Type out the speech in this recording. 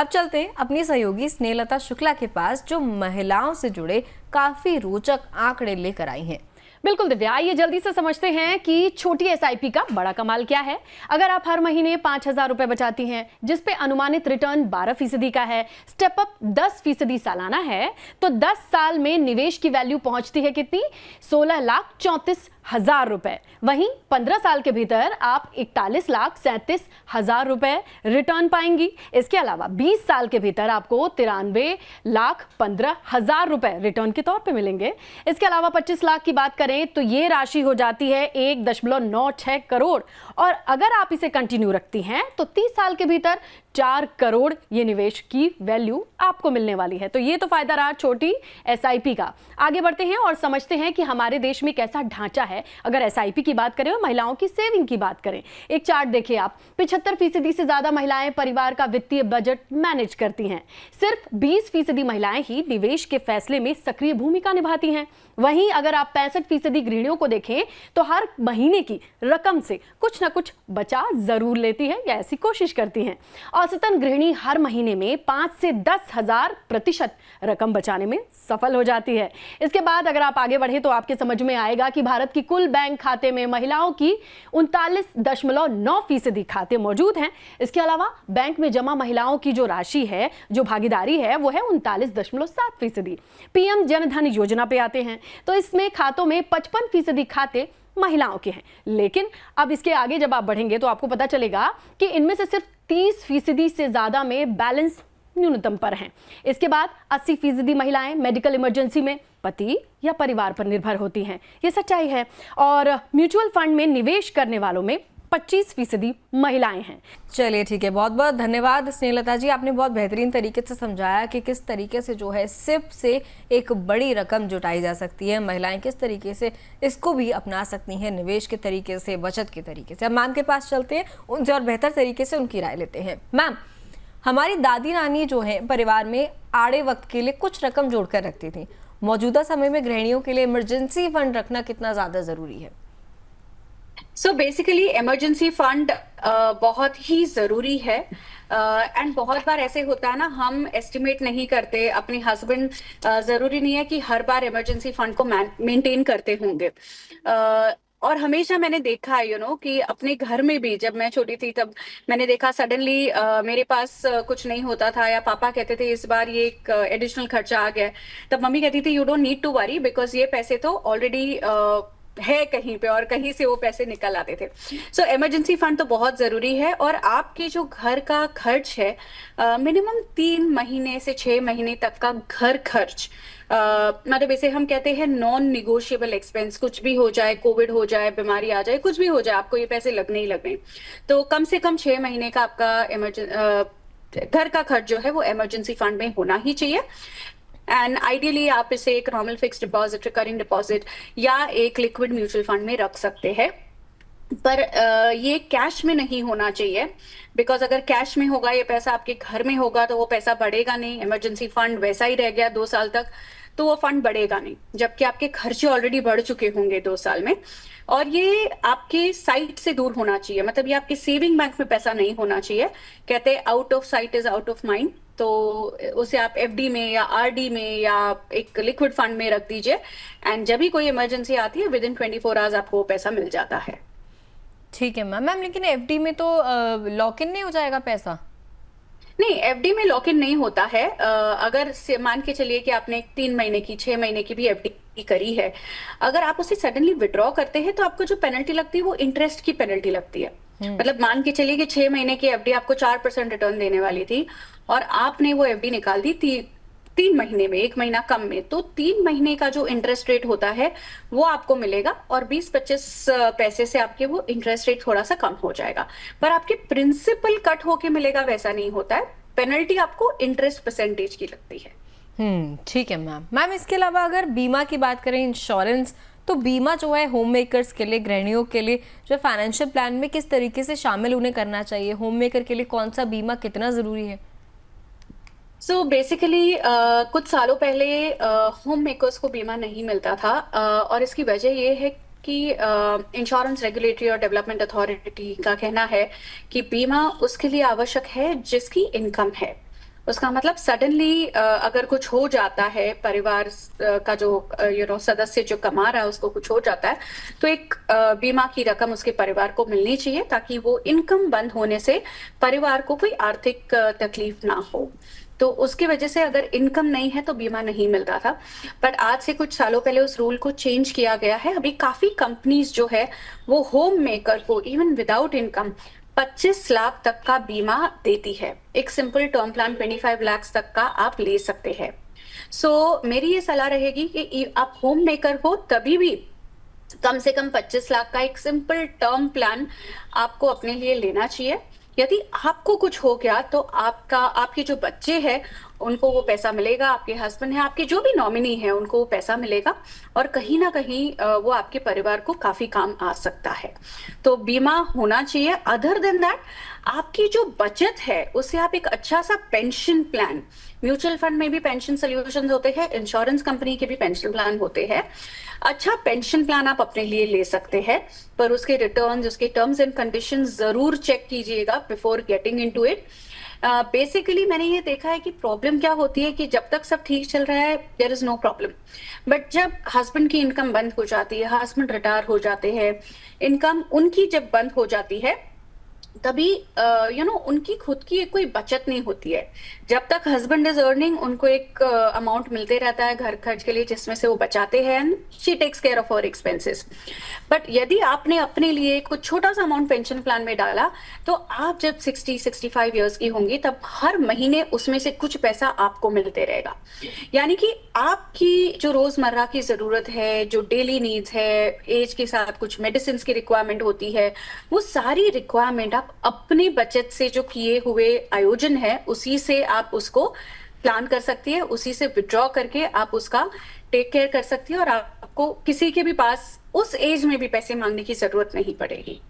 अब चलते हैं अपनी सहयोगी स्नेहलता शुक्ला के पास, जो महिलाओं से जुड़े काफी रोचक आंकड़े लेकर आई हैं। बिल्कुल दिव्या, आइए जल्दी से समझते हैं कि छोटी एसआईपी का बड़ा कमाल क्या है। अगर आप हर महीने 5,000 रुपए बचाती हैं, जिसपे अनुमानित रिटर्न 12% का है, स्टेप अप 10% सालाना है, तो 10 साल में निवेश की वैल्यू पहुंचती है कितनी? 16,34,000 रुपए। वहीं 15 साल के भीतर आप 41,37,000 रुपए रिटर्न पाएंगी। इसके अलावा 20 साल के भीतर आपको 93,15,000 रुपए रिटर्न के तौर पे मिलेंगे। इसके अलावा 25 लाख की बात करें तो ये राशि हो जाती है 1.96 करोड़, और अगर आप इसे कंटिन्यू रखती हैं तो 30 साल के भीतर 4 करोड़ ये निवेश की वैल्यू आपको मिलने वाली है। तो ये तो फायदा रहा छोटी एसआईपी का। आगे बढ़ते हैं और समझते हैं कि हमारे देश में कैसा ढांचा है अगर एसआईपी की बात करें और महिलाओं की सेविंग की बात करें। एक चार्ट देखिए आप, 75% से ज्यादा महिलाएं परिवार का वित्तीय बजट मैनेज करती हैं। सिर्फ 20% महिलाएं ही निवेश के फैसले में सक्रिय भूमिका निभाती हैं। वहीं अगर आप 65% गृहिणियों को देखें तो हर महीने की रकम से कुछ ना कुछ बचा जरूर लेती है या ऐसी कोशिश करती हैं। औसतन गृहिणी हर महीने में 5 से 10,000% रकम बचाने में सफल हो जाती है। इसके बाद अगर आप आगे बढ़े तो आपके समझ में आएगा कि भारत की कुल बैंक खाते में महिलाओं की 39.9% खाते मौजूद हैं। इसके अलावा बैंक में जमा महिलाओं की जो राशि है, जो भागीदारी है, वो है 39.7%। पीएम जनधन योजना पे आते हैं तो इसमें खातों में 55% खाते महिलाओं के हैं। लेकिन अब इसके आगे जब आप बढ़ेंगे तो आपको पता चलेगा कि इनमें से सिर्फ 30% से ज्यादा में बैलेंस न्यूनतम पर हैं। इसके बाद 80% महिलाएं मेडिकल इमरजेंसी में पति या परिवार पर निर्भर होती हैं। ये सच्चाई है। और म्यूचुअल फंड में निवेश करने वालों में 25% महिलाएं हैं। चलिए ठीक है, बहुत बहुत धन्यवाद स्नेहलता जी, आपने बहुत बेहतरीन तरीके से समझाया कि किस तरीके से जो है सिप से एक बड़ी रकम जुटाई जा सकती है, महिलाएं किस तरीके से इसको भी अपना सकती हैं, निवेश के तरीके से, बचत के तरीके से। अब मैम के पास चलते हैं, उनसे और बेहतर तरीके से उनकी राय लेते हैं। मैम, हमारी दादी नानी जो है परिवार में आड़े वक्त के लिए कुछ रकम जोड़ कर रखती थी। मौजूदा समय में गृहिणियों के लिए इमरजेंसी फंड रखना कितना ज्यादा जरूरी है? सो बेसिकली इमरजेंसी फंड बहुत ही जरूरी है। एंड बहुत बार ऐसे होता है ना, हम एस्टिमेट नहीं करते। अपने हस्बैंड जरूरी नहीं है कि हर बार इमरजेंसी फंड को मेंटेन करते होंगे। और हमेशा मैंने देखा है कि अपने घर में भी जब मैं छोटी थी तब मैंने देखा सडनली मेरे पास कुछ नहीं होता था, या पापा कहते थे इस बार ये एक एडिशनल खर्चा आ गया, तब मम्मी कहती थी you don't need to worry because ये पैसे तो ऑलरेडी है कहीं पे और कहीं से वो पैसे निकल आते थे। सो इमरजेंसी फंड तो बहुत जरूरी है। और आपके जो घर का खर्च है, मिनिमम 3 महीने से 6 महीने तक का घर खर्च, मतलब इसे हम कहते हैं नॉन निगोशिएबल एक्सपेंस। कुछ भी हो जाए, कोविड हो जाए, बीमारी आ जाए, कुछ भी हो जाए, आपको ये पैसे लगने ही लगने। तो कम से कम 6 महीने का आपका घर का खर्च जो है वो इमरजेंसी फंड में होना ही चाहिए। एंड आइडियली आप इसे एक normal fix deposit, recurring deposit या एक लिक्विड म्यूचुअल फंड में रख सकते हैं। पर ये कैश में नहीं होना चाहिए, बिकॉज अगर कैश में होगा, ये पैसा आपके घर में होगा, तो वो पैसा बढ़ेगा नहीं। इमरजेंसी फंड वैसा ही रह गया 2 साल तक, तो वो फंड बढ़ेगा नहीं, जबकि आपके खर्चे ऑलरेडी बढ़ चुके होंगे 2 साल में। और ये आपके साइट से दूर होना चाहिए, मतलब ये आपके सेविंग बैंक में पैसा नहीं होना चाहिए। कहते हैं out of site is out of mind. तो उसे आप एफडी में या आरडी में या एक लिक्विड फंड में रख दीजिए, एंड जब भी कोई इमरजेंसी आती है विद इन 24 आवर्स आपको वो पैसा मिल जाता है। ठीक है मैम। लेकिन एफडी में तो लॉक इन नहीं हो जाएगा पैसा? नहीं, एफडी में लॉक इन नहीं होता है। अगर मान के चलिए कि आपने 3 महीने की, 6 महीने की भी एफडी करी है, अगर आप उसे सडनली विड्रॉ करते हैं तो आपको जो पेनल्टी लगती है वो इंटरेस्ट की पेनल्टी लगती है। मतलब मान के चलिए कि 6 महीने की एफडी आपको 4% रिटर्न देने वाली थी और आपने वो एफडी निकाल दी 3 महीने में, 1 महीना कम में, तो 3 महीने का जो इंटरेस्ट रेट होता है वो आपको मिलेगा और 20-25 पैसे से आपके वो इंटरेस्ट रेट थोड़ा सा कम हो जाएगा। पर आपके प्रिंसिपल कट होके मिलेगा वैसा नहीं होता है। पेनल्टी आपको इंटरेस्ट परसेंटेज की लगती है। ठीक है मैम। इसके अलावा अगर बीमा की बात करें, इंश्योरेंस, तो बीमा जो है होम मेकर्स के लिए, गृहिणियों के लिए जो फाइनेंशियल प्लान में किस तरीके से शामिल उन्हें करना चाहिए? होम मेकर के लिए कौन सा बीमा कितना जरूरी है? सो बेसिकली कुछ सालों पहले होम मेकर्स को बीमा नहीं मिलता था, और इसकी वजह ये है कि इंश्योरेंस रेगुलेटरी और डेवलपमेंट अथॉरिटी का कहना है कि बीमा उसके लिए आवश्यक है जिसकी इनकम है। उसका मतलब सडनली अगर कुछ हो जाता है, परिवार का जो सदस्य जो कमा रहा है उसको कुछ हो जाता है, तो एक बीमा की रकम उसके परिवार को मिलनी चाहिए, ताकि वो इनकम बंद होने से परिवार को कोई आर्थिक तकलीफ ना हो। तो उसकी वजह से अगर इनकम नहीं है तो बीमा नहीं मिलता था, बट आज से कुछ सालों पहले उस रूल को चेंज किया गया है। अभी काफी कंपनीज जो है वो होम मेकर को इवन विदाउट इनकम 25 लाख तक का बीमा देती है। एक सिंपल टर्म प्लान 25 लाख तक का आप ले सकते हैं। सो मेरी ये सलाह रहेगी कि आप होम मेकर हो तभी भी कम से कम 25 लाख का एक सिंपल टर्म प्लान आपको अपने लिए लेना चाहिए। यदि आपको कुछ हो गया तो आपके जो बच्चे हैं उनको वो पैसा मिलेगा, आपके हस्बैंड है, आपके जो भी नॉमिनी है उनको वो पैसा मिलेगा, और कहीं ना कहीं वो आपके परिवार को काफी काम आ सकता है। तो बीमा होना चाहिए। अदर देन दैट, आपकी जो बचत है उसे आप एक अच्छा सा पेंशन प्लान, म्यूचुअल फंड में भी पेंशन सोल्यूशन होते हैं, इंश्योरेंस कंपनी के भी पेंशन प्लान होते हैं, अच्छा पेंशन प्लान आप अपने लिए ले सकते हैं, पर उसके रिटर्न्स, उसके टर्म्स एंड कंडीशंस जरूर चेक कीजिएगा before getting into it. Basically मैंने ये देखा है कि प्रॉब्लम क्या होती है कि जब तक सब ठीक चल रहा है there is no problem, but जब हस्बैंड की इनकम बंद हो जाती है, हस्बैंड रिटायर हो जाते हैं, इनकम उनकी जब बंद हो जाती है, तभी उनकी खुद की कोई बचत नहीं होती है। जब तक हस्बैंड इज अर्निंग उनको एक अमाउंट मिलते रहता है घर खर्च के लिए, जिसमें से वो बचाते हैं and she takes care of her expenses. But यदि आपने अपने लिए कुछ छोटा सा अमाउंट पेंशन प्लान में डाला, तो आप जब 60-65 ईयर्स की होंगी तब हर महीने उसमें से कुछ पैसा आपको मिलते रहेगा। यानी कि आपकी जो रोजमर्रा की जरूरत है, जो डेली नीड्स है, एज के साथ कुछ मेडिसिन की रिक्वायरमेंट होती है, वो सारी रिक्वायरमेंट आप अपनी बचत से जो किए हुए आयोजन है उसी से आप उसको प्लान कर सकती है, उसी से विड्रॉ करके आप उसका टेक केयर कर सकती है, और आपको किसी के भी पास उस एज में भी पैसे मांगने की जरूरत नहीं पड़ेगी।